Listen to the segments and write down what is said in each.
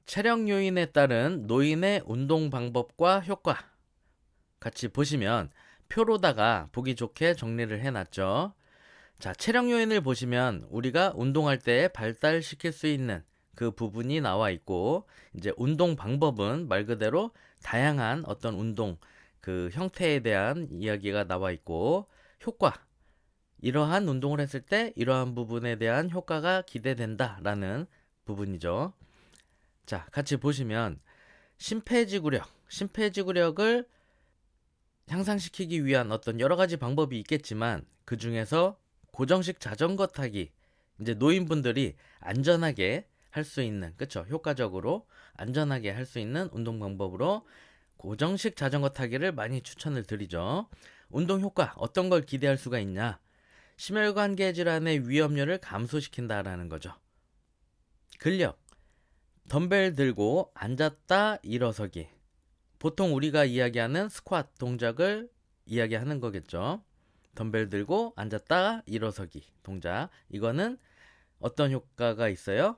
체력 요인에 따른 노인의 운동 방법과 효과 같이 보시면 표로다가 보기 좋게 정리를 해놨죠. 자, 체력 요인을 보시면 우리가 운동할 때 발달시킬 수 있는 그 부분이 나와 있고, 이제 운동 방법은 말 그대로 다양한 어떤 운동 그 형태에 대한 이야기가 나와 있고, 효과, 이러한 운동을 했을 때 이러한 부분에 대한 효과가 기대된다라는 부분이죠. 자, 같이 보시면 심폐지구력을 향상시키기 위한 어떤 여러 가지 방법이 있겠지만, 그 중에서 고정식 자전거 타기, 이제 노인분들이 안전하게 할 수 있는, 그쵸? 효과적으로 안전하게 할 수 있는 운동 방법으로 고정식 자전거 타기를 많이 추천을 드리죠. 운동 효과 어떤 걸 기대할 수가 있냐? 심혈관계 질환의 위험률을 감소시킨다라는 거죠. 근력, 덤벨 들고 앉았다 일어서기. 보통 우리가 이야기하는 스쿼트 동작을 이야기하는 거겠죠. 덤벨 들고 앉았다 일어서기 동작. 이거는 어떤 효과가 있어요?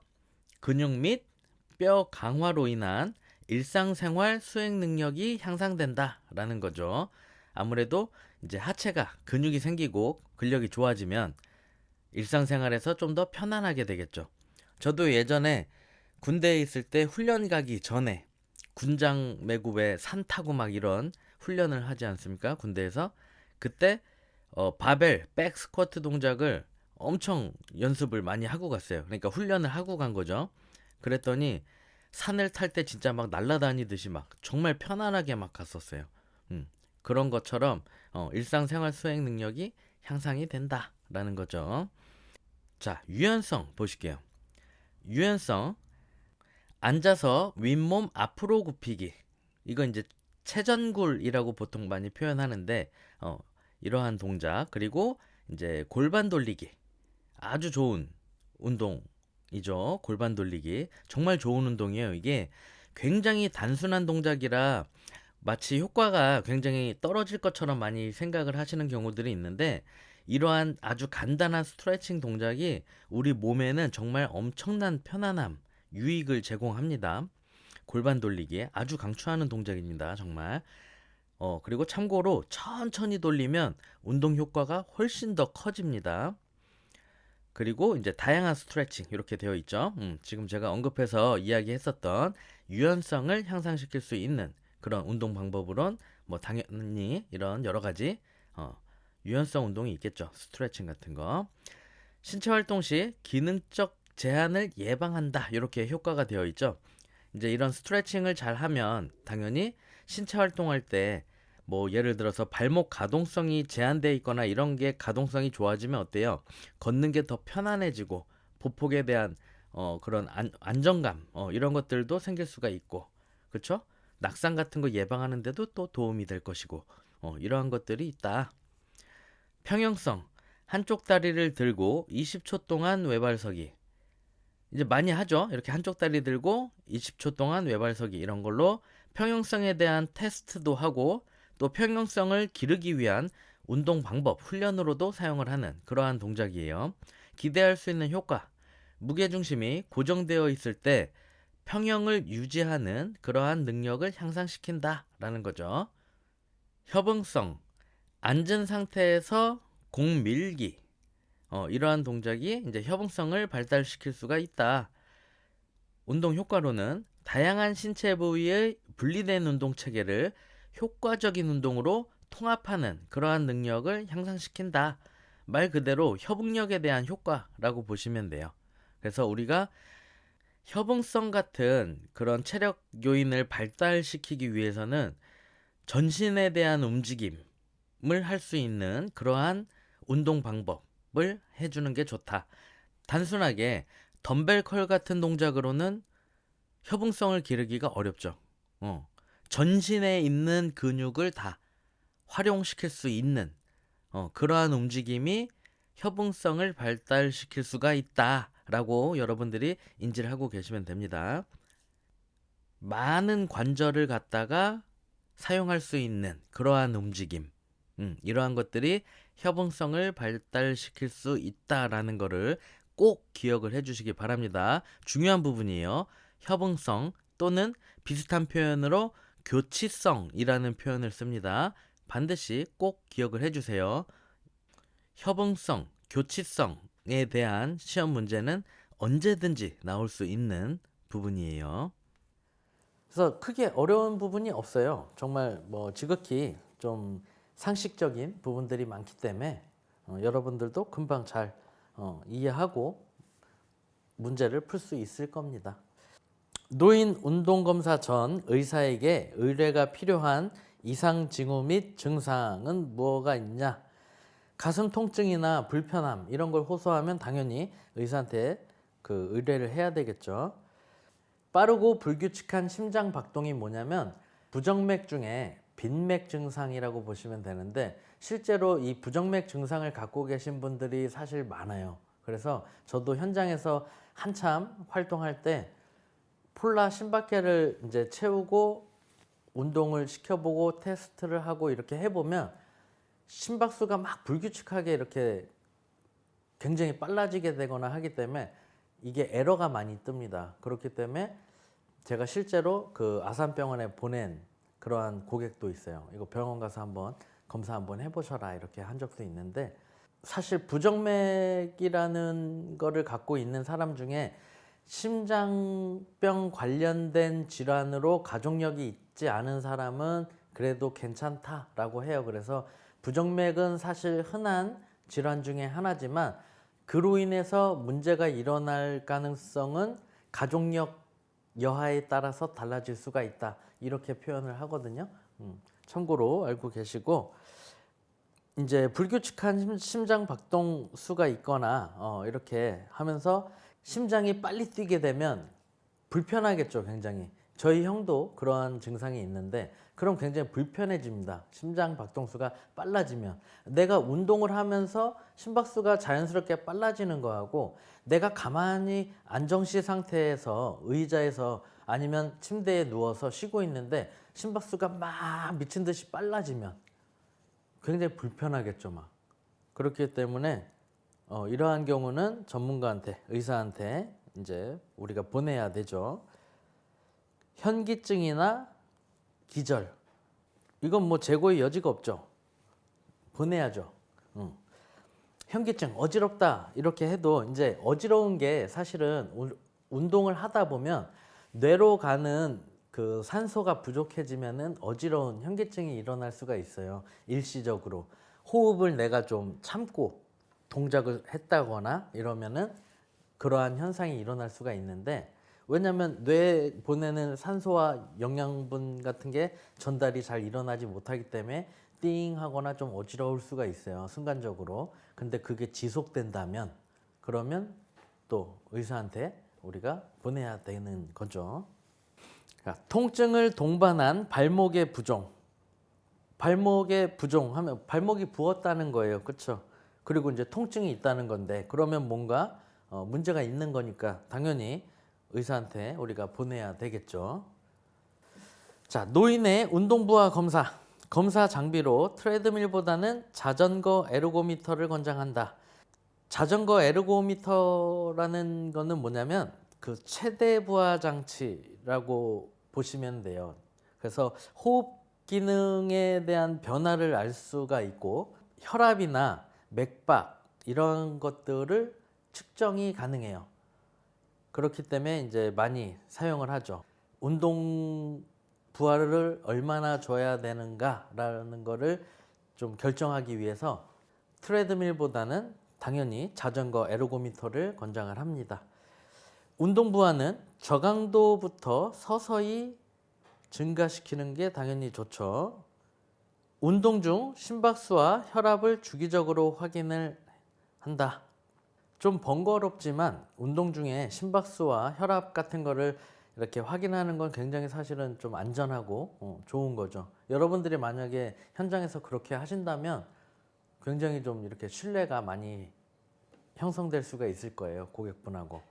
근육 및 뼈 강화로 인한 일상생활 수행 능력이 향상된다라는 거죠. 아무래도 이제 하체가 근육이 생기고 근력이 좋아지면 일상생활에서 좀 더 편안하게 되겠죠. 저도 예전에 군대에 있을 때 훈련 가기 전에 군장 메고 왜 산 타고 막 이런 훈련을 하지 않습니까? 군대에서. 그때 바벨 백 스쿼트 동작을 엄청 연습을 많이 하고 갔어요. 그러니까 훈련을 하고 간 거죠. 그랬더니 산을 탈 때 진짜 막 날아다니듯이 막 정말 편안하게 막 갔었어요. 그런 것처럼 일상생활 수행 능력이 향상이 된다라는 거죠. 자, 유연성 보실게요. 유연성, 앉아서 윗몸 앞으로 굽히기. 이거 이제 체전굴이라고 보통 많이 표현하는데, 이러한 동작, 그리고 이제 골반 돌리기. 아주 좋은 운동이죠. 골반 돌리기. 정말 좋은 운동이에요. 이게 굉장히 단순한 동작이라 마치 효과가 굉장히 떨어질 것처럼 많이 생각을 하시는 경우들이 있는데, 이러한 아주 간단한 스트레칭 동작이 우리 몸에는 정말 엄청난 편안함, 유익을 제공합니다. 골반 돌리기 아주 강추하는 동작입니다. 정말. 그리고 참고로 천천히 돌리면 운동 효과가 훨씬 더 커집니다. 그리고 이제 다양한 스트레칭 이렇게 되어 있죠. 지금 제가 언급해서 이야기했었던 유연성을 향상시킬 수 있는 그런 운동 방법으론 뭐 당연히 이런 여러 가지 유연성 운동이 있겠죠. 스트레칭 같은 거. 신체 활동 시 기능적 제한을 예방한다. 이렇게 효과가 되어 있죠. 이제 이런 스트레칭을 잘 하면 당연히 신체 활동할 때 뭐 예를 들어서 발목 가동성이 제한되어 있거나 이런 게 가동성이 좋아지면 어때요? 걷는 게 더 편안해지고 보폭에 대한 그런 안정감 이런 것들도 생길 수가 있고, 그렇죠? 낙상 같은 거 예방하는 데도 또 도움이 될 것이고, 이러한 것들이 있다. 평형성, 한쪽 다리를 들고 20초 동안 외발서기. 이제 많이 하죠. 이렇게 한쪽 다리 들고 20초 동안 외발서기, 이런 걸로 평형성에 대한 테스트도 하고, 또 평형성을 기르기 위한 운동 방법, 훈련으로도 사용을 하는 그러한 동작이에요. 기대할 수 있는 효과, 무게중심이 고정되어 있을 때 평형을 유지하는 그러한 능력을 향상시킨다라는 거죠. 협응성, 앉은 상태에서 공 밀기. 이러한 동작이 이제 협응성을 발달시킬 수가 있다. 운동 효과로는 다양한 신체 부위의 분리된 운동 체계를 효과적인 운동으로 통합하는 그러한 능력을 향상시킨다. 말 그대로 협응력에 대한 효과라고 보시면 돼요. 그래서 우리가 협응성 같은 그런 체력 요인을 발달시키기 위해서는 전신에 대한 움직임을 할 수 있는 그러한 운동 방법을 해주는 게 좋다. 단순하게 덤벨 컬 같은 동작으로는 협응성을 기르기가 어렵죠. 전신에 있는 근육을 다 활용시킬 수 있는 그러한 움직임이 협응성을 발달시킬 수가 있다라고 여러분들이 인지를 하고 계시면 됩니다. 많은 관절을 갖다가 사용할 수 있는 그러한 움직임, 이러한 것들이 협응성을 발달시킬 수 있다라는 거를 꼭 기억을 해주시기 바랍니다. 중요한 부분이에요. 협응성 또는 비슷한 표현으로 교치성이라는 표현을 씁니다. 반드시 꼭 기억을 해주세요. 협응성, 교치성에 대한 시험 문제는 언제든지 나올 수 있는 부분이에요. 그래서 크게 어려운 부분이 없어요. 정말 뭐 지극히 좀 상식적인 부분들이 많기 때문에 여러분들도 금방 잘 이해하고 문제를 풀 수 있을 겁니다. 노인 운동검사 전 의사에게 의뢰가 필요한 이상 징후 및 증상은 뭐가 있냐? 가슴 통증이나 불편함 이런 걸 호소하면 당연히 의사한테 그 의뢰를 해야 되겠죠. 빠르고 불규칙한 심장 박동이 뭐냐면 부정맥 중에 빈맥 증상이라고 보시면 되는데, 실제로 이 부정맥 증상을 갖고 계신 분들이 사실 많아요. 그래서 저도 현장에서 한참 활동할 때 폴라 심박계를 이제 채우고 운동을 시켜보고 테스트를 하고 이렇게 해보면 심박수가 막 불규칙하게 이렇게 굉장히 빨라지게 되거나 하기 때문에 이게 에러가 많이 뜹니다. 그렇기 때문에 제가 실제로 그 아산병원에 보낸 그러한 고객도 있어요. 이거 병원 가서 한번 검사 한번 해보셔라 이렇게 한 적도 있는데, 사실 부정맥이라는 거를 갖고 있는 사람 중에 심장병 관련된 질환으로 가족력이 있지 않은 사람은 그래도 괜찮다라고 해요. 그래서 부정맥은 사실 흔한 질환 중에 하나지만 그로 인해서 문제가 일어날 가능성은 가족력 여하에 따라서 달라질 수가 있다, 이렇게 표현을 하거든요. 참고로 알고 계시고, 이제 불규칙한 심장 박동 수가 있거나 이렇게 하면서 심장이 빨리 뛰게 되면 불편하겠죠, 굉장히. 저희 형도 그러한 증상이 있는데 그럼 굉장히 불편해집니다. 심장 박동수가 빨라지면. 내가 운동을 하면서 심박수가 자연스럽게 빨라지는 거하고 내가 가만히 안정시 상태에서 의자에서 아니면 침대에 누워서 쉬고 있는데 심박수가 막 미친 듯이 빨라지면 굉장히 불편하겠죠, 막. 그렇기 때문에 이러한 경우는 전문가한테, 의사한테 이제 우리가 보내야 되죠. 현기증이나 기절, 이건 뭐 재고의 여지가 없죠. 보내야죠. 현기증, 어지럽다 이렇게 해도 이제 어지러운 게 사실은 운동을 하다 보면 뇌로 가는 그 산소가 부족해지면은 어지러운 현기증이 일어날 수가 있어요. 일시적으로 호흡을 내가 좀 참고 동작을 했다거나 이러면은 그러한 현상이 일어날 수가 있는데, 왜냐하면 뇌에 보내는 산소와 영양분 같은 게 전달이 잘 일어나지 못하기 때문에 띵 하거나 좀 어지러울 수가 있어요, 순간적으로. 근데 그게 지속된다면 그러면 또 의사한테 우리가 보내야 되는 거죠. 그러니까 통증을 동반한 발목의 부종. 발목의 부종 하면 발목이 부었다는 거예요, 그렇죠? 그리고 이제 통증이 있다는 건데 그러면 뭔가 문제가 있는 거니까 당연히 의사한테 우리가 보내야 되겠죠. 자, 노인의 운동부하 검사. 검사 장비로 트레드밀보다는 자전거 에르고미터를 권장한다. 자전거 에르고미터라는 거는 뭐냐면 그 최대 부하 장치라고 보시면 돼요. 그래서 호흡 기능에 대한 변화를 알 수가 있고 혈압이나 맥박 이런 것들을 측정이 가능해요. 그렇기 때문에 이제 많이 사용을 하죠. 운동 부하를 얼마나 줘야 되는가라는 거를 좀 결정하기 위해서 트레드밀보다는 당연히 자전거 에르고미터를 권장을 합니다. 운동 부하는 저강도부터 서서히 증가시키는 게 당연히 좋죠. 운동 중 심박수와 혈압을 주기적으로 확인을 한다. 좀 번거롭지만 운동 중에 심박수와 혈압 같은 거를 이렇게 확인하는 건 굉장히 사실은 좀 안전하고 좋은 거죠. 여러분들이 만약에 현장에서 그렇게 하신다면 굉장히 좀 이렇게 신뢰가 많이 형성될 수가 있을 거예요, 고객분하고.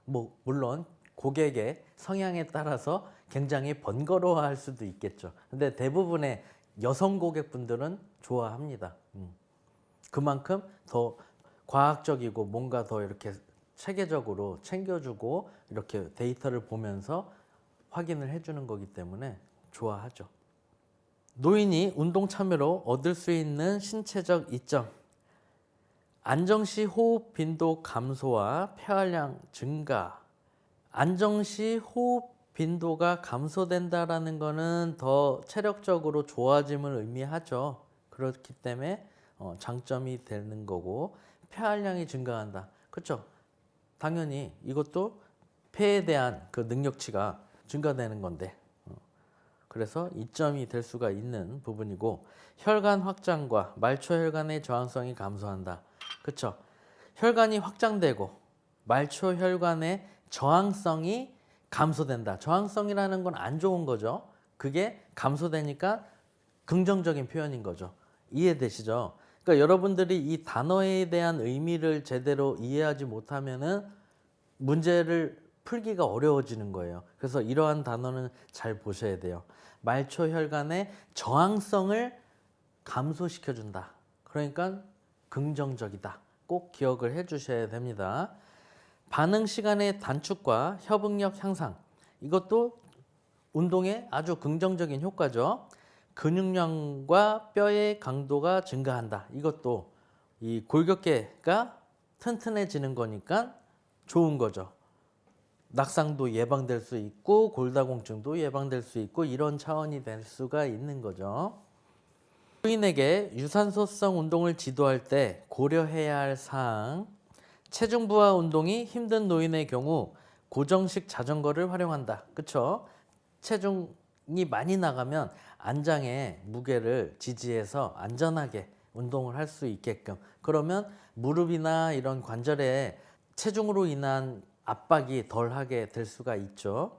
뭐 물론 고객의 성향에 따라서 굉장히 번거로워할 수도 있겠죠. 근데 대부분의 여성 고객분들은 좋아합니다. 그만큼 더 과학적이고 뭔가 더 이렇게 체계적으로 챙겨주고 이렇게 데이터를 보면서 확인을 해주는 거기 때문에 좋아하죠. 노인이 운동 참여로 얻을 수 있는 신체적 이점. 안정 시 호흡 빈도 감소와 폐활량 증가. 안정 시 호흡 빈도가 감소된다라는 것은 더 체력적으로 좋아짐을 의미하죠. 그렇기 때문에 장점이 되는 거고, 폐활량이 증가한다. 그렇죠? 당연히 이것도 폐에 대한 그 능력치가 증가되는 건데, 그래서 이점이 될 수가 있는 부분이고, 혈관 확장과 말초 혈관의 저항성이 감소한다. 그렇죠? 혈관이 확장되고 말초 혈관의 저항성이 감소된다. 저항성이라는 건 안 좋은 거죠. 그게 감소되니까 긍정적인 표현인 거죠. 이해되시죠? 그러니까 여러분들이 이 단어에 대한 의미를 제대로 이해하지 못하면은 문제를 풀기가 어려워지는 거예요. 그래서 이러한 단어는 잘 보셔야 돼요. 말초 혈관의 저항성을 감소시켜준다. 그러니까 긍정적이다. 꼭 기억을 해 주셔야 됩니다. 반응 시간의 단축과 협응력 향상. 이것도 운동의 아주 긍정적인 효과죠. 근육량과 뼈의 강도가 증가한다. 이것도 이 골격계가 튼튼해지는 거니까 좋은 거죠. 낙상도 예방될 수 있고 골다공증도 예방될 수 있고 이런 차원이 될 수가 있는 거죠. 노인에게 유산소성 운동을 지도할 때 고려해야 할 사항. 체중 부하 운동이 힘든 노인의 경우 고정식 자전거를 활용한다. 그쵸? 체중이 많이 나가면 안장에 무게를 지지해서 안전하게 운동을 할 수 있게끔, 그러면 무릎이나 이런 관절에 체중으로 인한 압박이 덜하게 될 수가 있죠.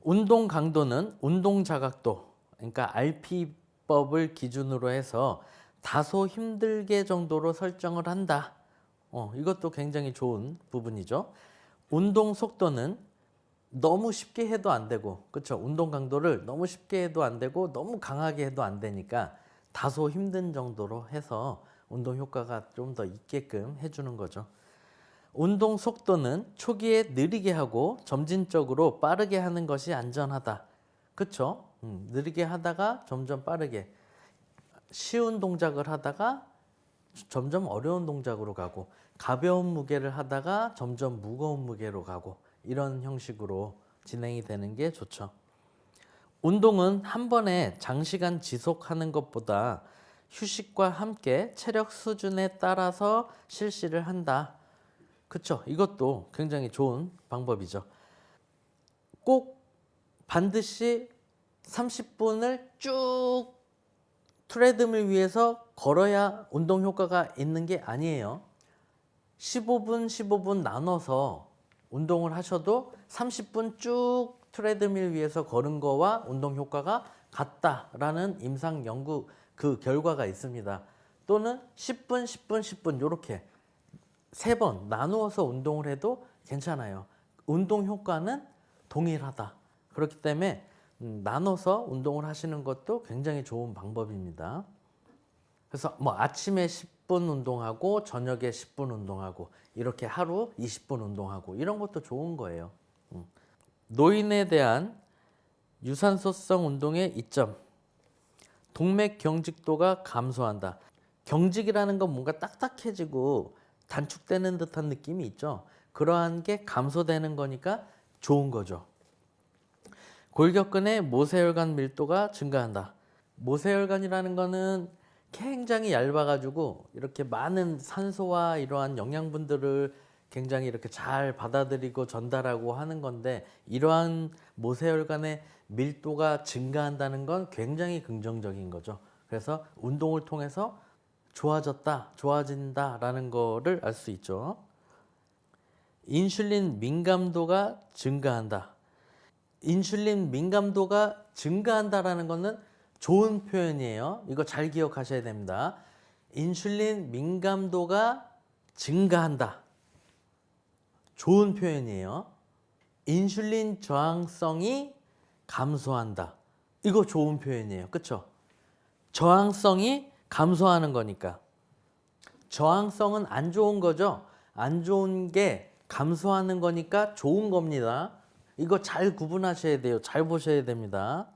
운동 강도는 운동 자각도, 그러니까 RP법을 기준으로 해서 다소 힘들게 정도로 설정을 한다. 이것도 굉장히 좋은 부분이죠. 운동 속도는 너무 쉽게 해도 안 되고, 그렇죠? 운동 강도를 너무 쉽게 해도 안 되고 너무 강하게 해도 안 되니까 다소 힘든 정도로 해서 운동 효과가 좀 더 있게끔 해주는 거죠. 운동 속도는 초기에 느리게 하고 점진적으로 빠르게 하는 것이 안전하다. 그렇죠? 느리게 하다가 점점 빠르게, 쉬운 동작을 하다가 점점 어려운 동작으로 가고, 가벼운 무게를 하다가 점점 무거운 무게로 가고, 이런 형식으로 진행이 되는 게 좋죠. 운동은 한 번에 장시간 지속하는 것보다 휴식과 함께 체력 수준에 따라서 실시를 한다. 그쵸? 이것도 굉장히 좋은 방법이죠. 꼭 반드시 30분을 쭉 트레드밀 위에서 걸어야 운동 효과가 있는 게 아니에요. 15분, 15분 나눠서 운동을 하셔도 30분 쭉 트레드밀 위에서 걸은 거와 운동 효과가 같다라는 임상 연구 그 결과가 있습니다. 또는 10분, 10분, 10분 이렇게 3번 나누어서 운동을 해도 괜찮아요. 운동 효과는 동일하다. 그렇기 때문에 나눠서 운동을 하시는 것도 굉장히 좋은 방법입니다. 그래서 뭐 아침에 10분 운동하고 저녁에 10분 운동하고 이렇게 하루 20분 운동하고 이런 것도 좋은 거예요. 노인에 대한 유산소성 운동의 이점. 동맥 경직도가 감소한다. 경직이라는 건 뭔가 딱딱해지고 단축되는 듯한 느낌이 있죠. 그러한 게 감소되는 거니까 좋은 거죠. 골격근의 모세혈관 밀도가 증가한다. 모세혈관이라는 거는 굉장히 얇아가지고 이렇게 많은 산소와 이러한 영양분들을 굉장히 이렇게 잘 받아들이고 전달하고 하는 건데, 이러한 모세혈관의 밀도가 증가한다는 건 굉장히 긍정적인 거죠. 그래서 운동을 통해서 좋아졌다, 좋아진다라는 거를 알 수 있죠. 인슐린 민감도가 증가한다. 인슐린 민감도가 증가한다라는 것은 좋은 표현이에요. 이거 잘 기억하셔야 됩니다. 인슐린 민감도가 증가한다. 좋은 표현이에요. 인슐린 저항성이 감소한다. 이거 좋은 표현이에요. 그렇죠? 저항성이 감소하는 거니까. 저항성은 안 좋은 거죠. 안 좋은 게 감소하는 거니까 좋은 겁니다. 이거 잘 구분하셔야 돼요. 잘 보셔야 됩니다.